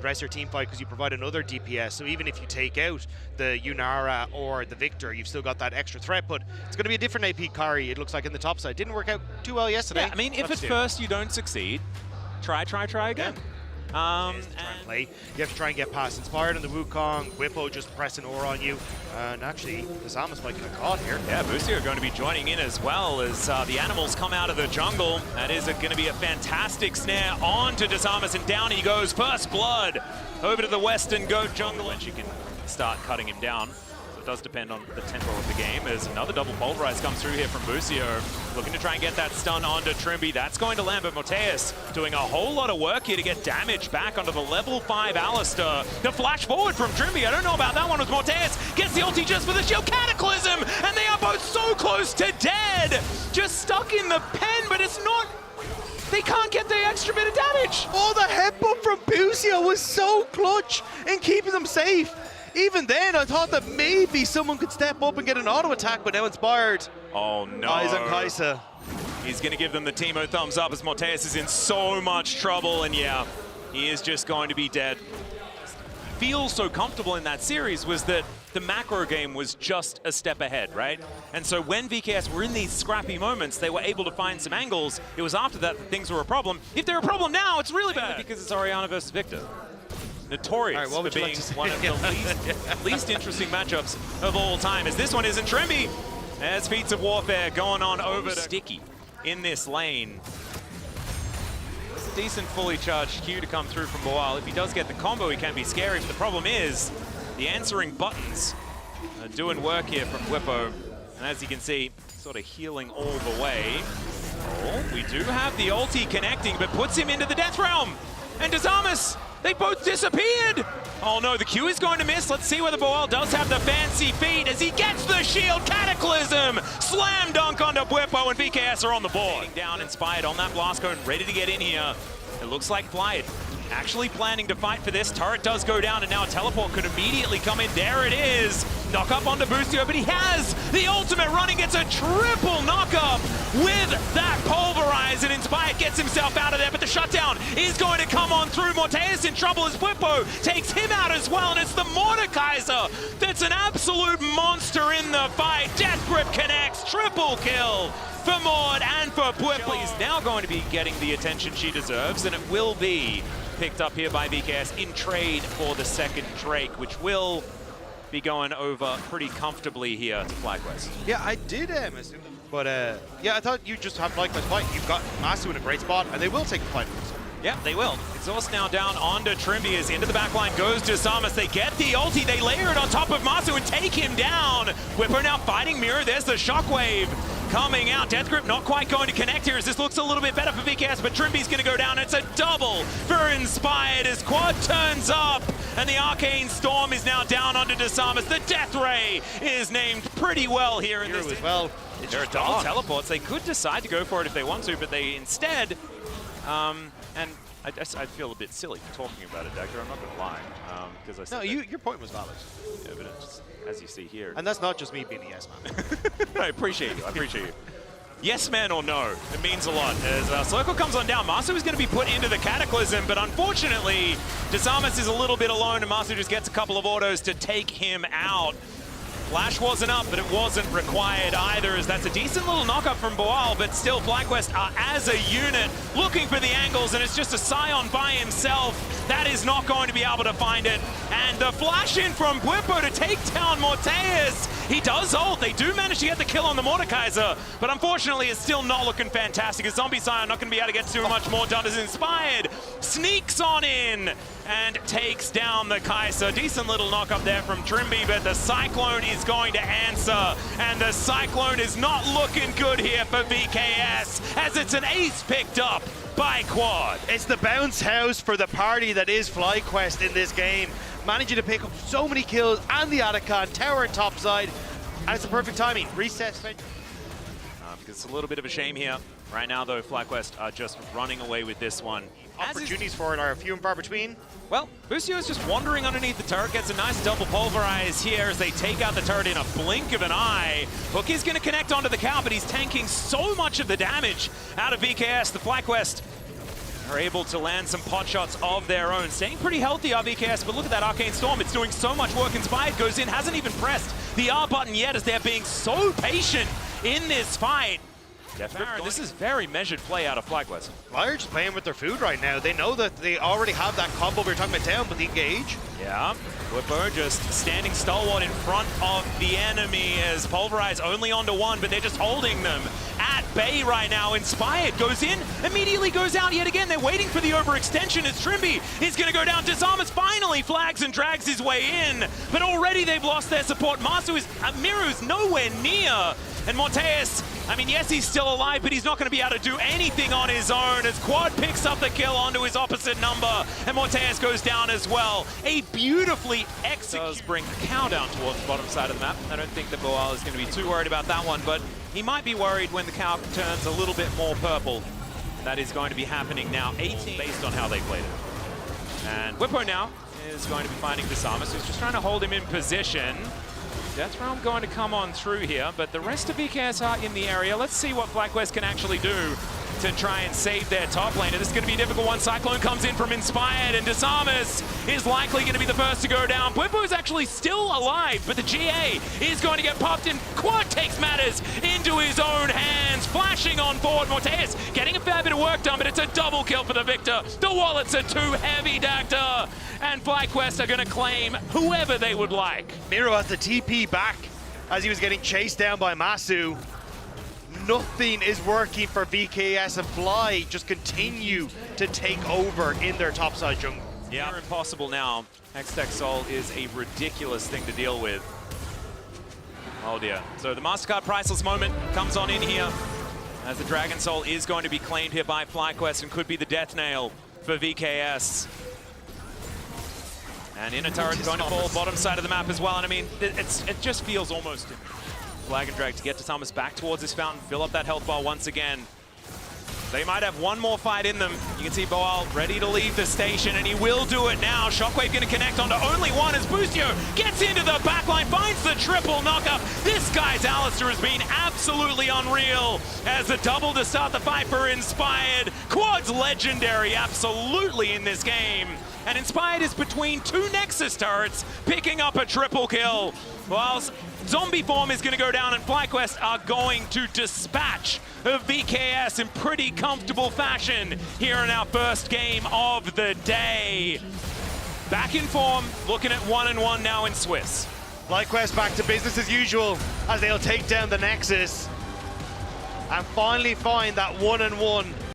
the rest of your team fight because you provide another DPS. So even if you take out the Yunara or the Victor, you've still got that extra threat. But it's going to be a different AP carry, it looks like, in the top side. Didn't work out too well yesterday. Yeah, I mean, if at first you don't succeed, try again. Yeah. Try and play. You have to try and get past Inspired on the Wukong, Whippo just pressing ore on you, and actually Zamas might get a caught here. Yeah, Busio going to be joining in as well as the animals come out of the jungle. That is going to be a fantastic snare onto Zamas, and down he goes. First blood over to the Western Goat jungle, and she can start cutting him down. It does depend on the tempo of the game, as another double pulverize comes through here from Busio, looking to try and get that stun onto Trimby. That's going to land, but Morteus doing a whole lot of work here to get damage back onto the level 5 Alistair. The flash forward from Trimby, I don't know about that one, with Morteus gets the ulti just for the shield. Cataclysm, and they are both so close to dead, just stuck in the pen, but it's not. They can't get the extra bit of damage. Oh, the headbutt from Busio was so clutch in keeping them safe. Even then, I thought that maybe someone could step up and get an auto attack, but now Inspired. Oh no. Eyes on Kaisa. He's going to give them the Teemo thumbs up as Morteus is in so much trouble, and yeah, he is just going to be dead. Feels so comfortable in that series was that the macro game was just a step ahead, right? And so when VKS were in these scrappy moments, they were able to find some angles. It was after that things were a problem. If they're a problem now, it's really bad because it's Orianna versus Victor. Notorious for being one of the least interesting matchups of all time, as this one isn't. Trimby, as feats of warfare going on over to Sticky in this lane. It's a decent fully charged Q to come through from Boal. If he does get the combo, he can be scary, but the problem is the answering buttons are doing work here from Whippo, and as you can see, sort of healing all the way. Oh, we do have the ulti connecting, but puts him into the death realm, and Zamas, they both disappeared! Oh no, the Q is going to miss. Let's see whether Boal does have the fancy feet as he gets the shield. Cataclysm! Slam dunk onto Whippo, and VKS are on the board. Down, Inspired on that blast cone, ready to get in here. It looks like Flight actually planning to fight for this. Turret does go down, and now a teleport could immediately come in. There it is. Knock up onto Busio, but he has the ultimate running. Gets a triple knock up with that pulverize, and Inspired gets himself out of there, but the shutdown is going to come on through. Morteus in trouble as Whippo takes him out as well, and it's the Mordekaiser that's an absolute monster in the fight. Death Grip connects, triple kill for Mord and for Whippo. She's now going to be getting the attention she deserves, and it will be picked up here by VKS in trade for the second Drake, which will be going over pretty comfortably here to FlyQuest. Yeah, I did assume that. But yeah, I thought you'd just have FlyQuest fight. You've got Masu in a great spot, and they will take the fight. Yeah, they will. Exhaust now down onto Trimby as into the backline goes to Zamas. They get the ulti, they layer it on top of Masu and take him down. Whippo now fighting Mirror. There's the shockwave coming out. Death Grip not quite going to connect here as this looks a little bit better for VKS, but Trimby's going to go down. It's a double for Inspired as Quad turns up, and the Arcane Storm is now down onto Zamas. The Death Ray is named pretty well here in this. As well. There are double teleports. They could decide to go for it if they want to, but they instead, and I feel a bit silly for talking about it, Dagger. I'm not going to lie. Because I said no, your point was valid. Yeah, but it's, as you see here. And that's not just me being a yes man. I appreciate you. I appreciate you. Yes man or no, it means a lot. As Circle comes on down, Masu is going to be put into the Cataclysm, but unfortunately, Zamas is a little bit alone, and Masu just gets a couple of autos to take him out. Flash wasn't up, but it wasn't required either, as that's a decent little knock-up from Boal, but still FlyQuest are, as a unit, looking for the angles, and it's just a Scion by himself. That is not going to be able to find it. And the flash in from Whippo to take down Morteus. He does ult. They do manage to get the kill on the Mordekaiser, but unfortunately it's still not looking fantastic, as Zombie Scion not going to be able to get too much more done as Inspired sneaks on in and takes down the Kaiser. Decent little knock up there from Trimby, but the Cyclone is going to answer, and the Cyclone is not looking good here for VKS, as it's an ace picked up by Quad. It's the bounce house for the party that is FlyQuest in this game, managing to pick up so many kills and the Atacon tower and top side, and it's the perfect timing. Reset. Because it's a little bit of a shame here. Right now, though, FlyQuest are just running away with this one. Opportunities for it are few and far between. Well, Busio is just wandering underneath the turret, gets a nice double pulverize here as they take out the turret in a blink of an eye. Hook is going to connect onto the cow, but he's tanking so much of the damage out of VKS. The FlyQuest are able to land some pot shots of their own. Staying pretty healthy, are VKS, but look at that Arcane Storm. It's doing so much work. Inspired goes in, hasn't even pressed the R button yet as they're being so patient in this fight. Baron, this is very measured play out of FlyQuest. Flyers just playing with their food right now. They know that they already have that combo we were talking about down, but the engage. Yeah, Whippo just standing stalwart in front of the enemy as Pulverize only onto one, but they're just holding them at bay right now. Inspired goes in, immediately goes out yet again. They're waiting for the overextension as Trimby is going to go down. Disarmus finally flags and drags his way in, but already they've lost their support. Miru's nowhere near, and Morteus, I mean, yes, he's still alive, but he's not going to be able to do anything on his own as Quad picks up the kill onto his opposite number, and Morteus goes down as well. A beautifully executed... Does bring the cow down towards the bottom side of the map. I don't think that Boal is going to be too worried about that one, but he might be worried when the cow turns a little bit more purple. That is going to be happening now. 18 based on how they played it. And Whippo now is going to be finding Disarmus, who's just trying to hold him in position. Death Realm going to come on through here, but the rest of VKS are in the area. Let's see what FlyQuest can actually do to try and save their top laner. This is going to be a difficult one. Cyclone comes in from Inspired, and Disarmus is likely going to be the first to go down. Whippo is actually still alive, but the GA is going to get popped, and Quad takes matters into his own hands. Flashing on board, Morteus getting a fair bit of work done, but it's a double kill for the victor. The wallets are too heavy, Dacta, and FlyQuest are going to claim whoever they would like. Miro has the TP back as he was getting chased down by Masu. Nothing is working for VKS, and Fly just continue to take over in their topside jungle. Yeah, impossible now. Hextech Soul is a ridiculous thing to deal with. Oh dear. So the MasterCard Priceless moment comes on in here as the Dragon Soul is going to be claimed here by FlyQuest and could be the death nail for VKS. And inner turret's going to fall bottom side of the map as well. And I mean, it just feels almost flag and drag to get Disarmus back towards this fountain, fill up that health bar once again. They might have one more fight in them. You can see Boal ready to leave the station, and he will do it now. Shockwave going to connect onto only one as Boostio gets into the backline, finds the triple knockup. This guy's Alistair has been absolutely unreal as the double to start the fight for Inspired. Quad's legendary absolutely in this game. And Inspired is between two Nexus turrets, picking up a triple kill. Whilst Zombie Form is going to go down, and FlyQuest are going to dispatch VKS in pretty comfortable fashion here in our first game of the day. Back in form, looking at 1-1 now in Swiss. FlyQuest back to business as usual as they'll take down the Nexus and finally find that 1-1